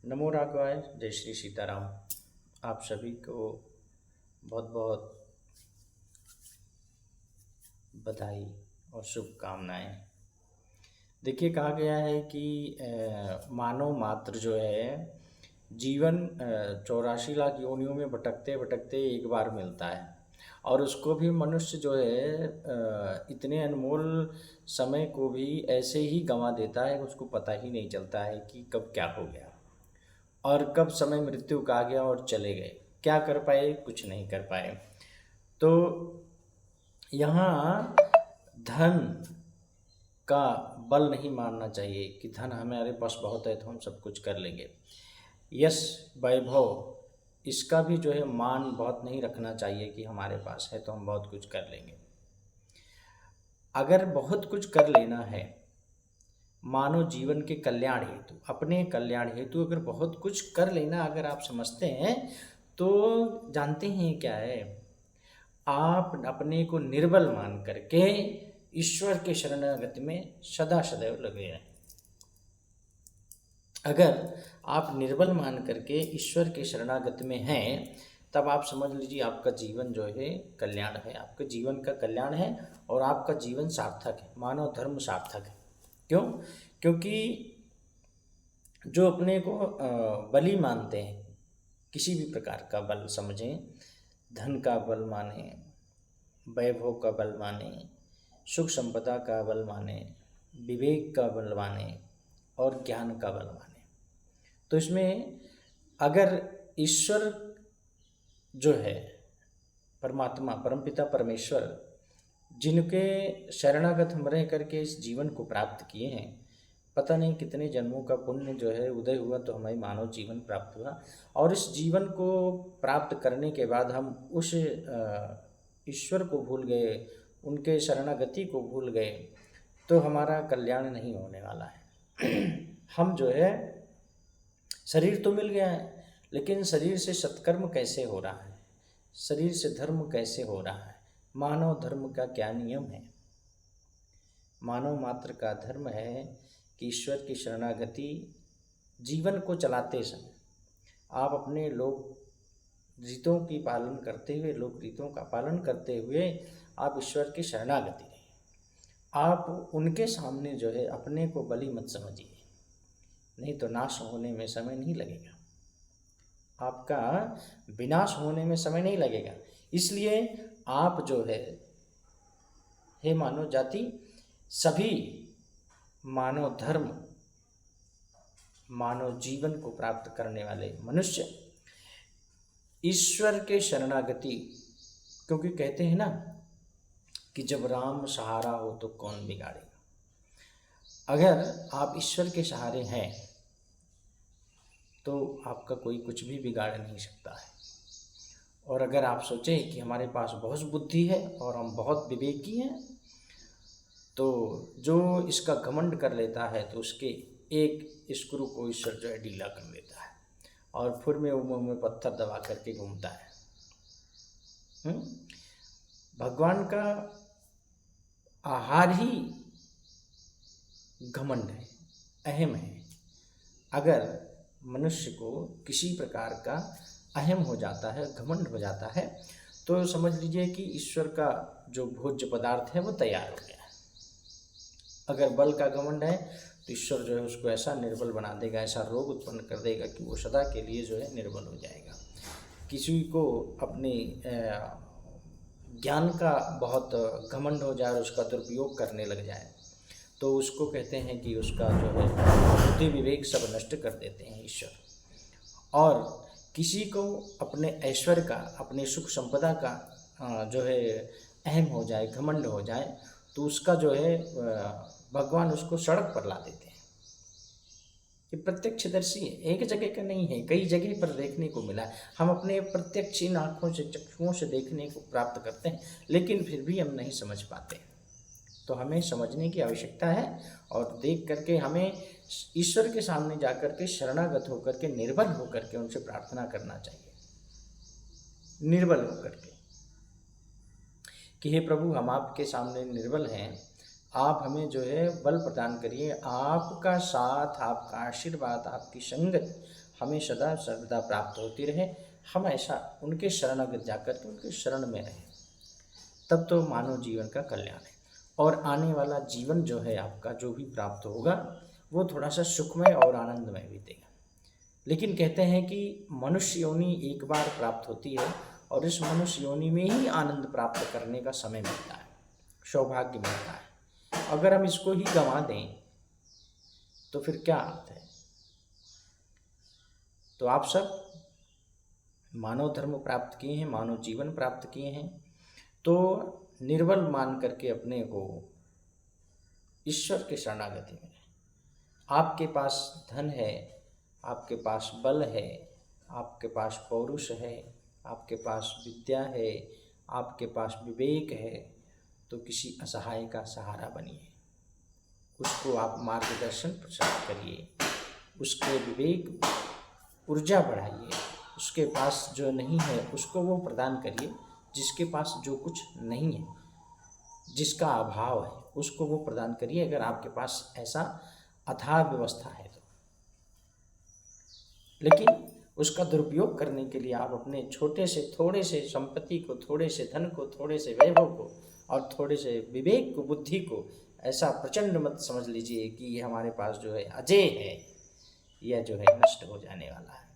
नमो राघवाय। जय श्री सीताराम। आप सभी को बहुत बहुत बधाई और शुभकामनाएं। देखिए, कहा गया है कि मानव मात्र जो है जीवन 84 लाख योनियों में भटकते भटकते एक बार मिलता है, और उसको भी मनुष्य जो है इतने अनमोल समय को भी ऐसे ही गंवा देता है, उसको पता ही नहीं चलता है कि कब क्या हो गया और कब समय मृत्यु का आ गया और चले गए। क्या कर पाए? कुछ नहीं कर पाए। तो यहाँ धन का बल नहीं मानना चाहिए कि धन हमारे पास बहुत है तो हम सब कुछ कर लेंगे। यश, वैभव, इसका भी जो है मान बहुत नहीं रखना चाहिए कि हमारे पास है तो हम बहुत कुछ कर लेंगे। अगर बहुत कुछ कर लेना है मानव जीवन के कल्याण हेतु, अपने कल्याण हेतु अगर बहुत कुछ कर लेना अगर आप समझते हैं, तो जानते हैं क्या है, आप अपने को निर्बल मान करके ईश्वर के शरणागति में सदा सदैव लगे रहें। अगर आप निर्बल मान करके ईश्वर के शरणागति में हैं, तब आप समझ लीजिए आपका जीवन जो है कल्याण है, आपके जीवन का कल्याण है और आपका जीवन सार्थक है, मानव धर्म सार्थक है। क्यों? क्योंकि जो अपने को बलि मानते हैं, किसी भी प्रकार का बल समझें, धन का बल माने, वैभव का बल माने, सुख संपदा का बल माने, विवेक का बल माने और ज्ञान का बल माने, तो इसमें अगर ईश्वर जो है परमात्मा, परमपिता परमेश्वर, जिनके शरणागत हम रह करके इस जीवन को प्राप्त किए हैं, पता नहीं कितने जन्मों का पुण्य जो है उदय हुआ तो हमें मानव जीवन प्राप्त हुआ, और इस जीवन को प्राप्त करने के बाद हम उस ईश्वर को भूल गए, उनके शरणागति को भूल गए, तो हमारा कल्याण नहीं होने वाला है। हम जो है, शरीर तो मिल गया है, लेकिन शरीर से सत्कर्म कैसे हो रहा है, शरीर से धर्म कैसे हो रहा है, मानव धर्म का क्या नियम है? मानव मात्र का धर्म है कि ईश्वर की शरणागति जीवन को चलाते समय आप अपने लोक रीतों की पालन करते हुए, लोक रीतों का पालन करते हुए आप ईश्वर की शरणागति रहे। आप उनके सामने जो है अपने को बलि मत समझिए, नहीं तो नाश होने में समय नहीं लगेगा, आपका विनाश होने में समय नहीं लगेगा। इसलिए आप जो है, हे मानव जाति, सभी मानव धर्म, मानव जीवन को प्राप्त करने वाले मनुष्य ईश्वर के शरणागति, क्योंकि कहते हैं ना कि जब राम सहारा हो तो कौन बिगाड़ेगा। अगर आप ईश्वर के सहारे हैं तो आपका कोई कुछ भी बिगाड़ नहीं सकता है। और अगर आप सोचें कि हमारे पास बहुत बुद्धि है और हम बहुत विवेकी हैं, तो जो इसका घमंड कर लेता है तो उसके एक स्क्रू को ईश्वर जो है ढीला कर लेता है और फिर में मुंह में पत्थर दबा करके घूमता है। भगवान का आहार ही घमंड है, अहम है। अगर मनुष्य को किसी प्रकार का अहम हो जाता है, घमंड हो जाता है, तो समझ लीजिए कि ईश्वर का जो भोज्य पदार्थ है वो तैयार हो गया है। अगर बल का घमंड है तो ईश्वर जो है उसको ऐसा निर्बल बना देगा, ऐसा रोग उत्पन्न कर देगा कि वो सदा के लिए जो है निर्बल हो जाएगा। किसी को अपने ज्ञान का बहुत घमंड हो जाए और उसका दुरुपयोग करने लग जाए, तो उसको कहते हैं कि उसका जो है बुद्धि विवेक सब नष्ट कर देते हैं ईश्वर। और किसी को अपने ऐश्वर्य का, अपने सुख संपदा का जो है अहम हो जाए, घमंड हो जाए, तो उसका जो है भगवान उसको सड़क पर ला देते हैं। ये प्रत्यक्षदर्शी है, एक जगह का नहीं है, कई जगह पर देखने को मिला है। हम अपने प्रत्यक्ष इन आँखों से, चक्षुओं से देखने को प्राप्त करते हैं, लेकिन फिर भी हम नहीं समझ पाते। तो हमें समझने की आवश्यकता है और देख करके हमें ईश्वर के सामने जाकर के शरणागत होकर के, निर्बल होकर के उनसे प्रार्थना करना चाहिए, निर्बल होकर के कि हे प्रभु, हम आपके सामने निर्बल हैं, आप हमें जो है बल प्रदान करिए, आपका साथ, आपका आशीर्वाद, आपकी संगत हमें सदा सर्वदा प्राप्त होती रहे। हम ऐसा उनके शरणागत जाकर के उनके शरण में रहें, तब तो मानव जीवन का कल्याण है। और आने वाला जीवन जो है आपका जो भी प्राप्त होगा वो थोड़ा सा सुखमय और आनंदमय बीतेगा। लेकिन कहते हैं कि मनुष्य योनि एक बार प्राप्त होती है और इस मनुष्य योनि में ही आनंद प्राप्त करने का समय मिलता है, सौभाग्य मिलता है। अगर हम इसको ही गंवा दें तो फिर क्या अर्थ है। तो आप सब मानव धर्म प्राप्त किए हैं, मानव जीवन प्राप्त किए हैं, तो निर्बल मान करके अपने को ईश्वर के शरणागति में रहें। आपके पास धन है, आपके पास बल है, आपके पास पौरुष है, आपके पास विद्या है, आपके पास विवेक है, तो किसी असहाय का सहारा बनिए, उसको आप मार्गदर्शन प्रसाद करिए, उसके विवेक ऊर्जा बढ़ाइए। उसके पास जो नहीं है उसको वो प्रदान करिए, जिसके पास जो कुछ नहीं है, जिसका अभाव है उसको वो प्रदान करिए, अगर आपके पास ऐसा अथाह व्यवस्था है तो। लेकिन उसका दुरुपयोग करने के लिए आप अपने छोटे से थोड़े से संपत्ति को, थोड़े से धन को, थोड़े से वैभव को और थोड़े से विवेक को, बुद्धि को ऐसा प्रचंड मत समझ लीजिए कि ये हमारे पास जो है अजेय है, यह जो है नष्ट हो जाने वाला है।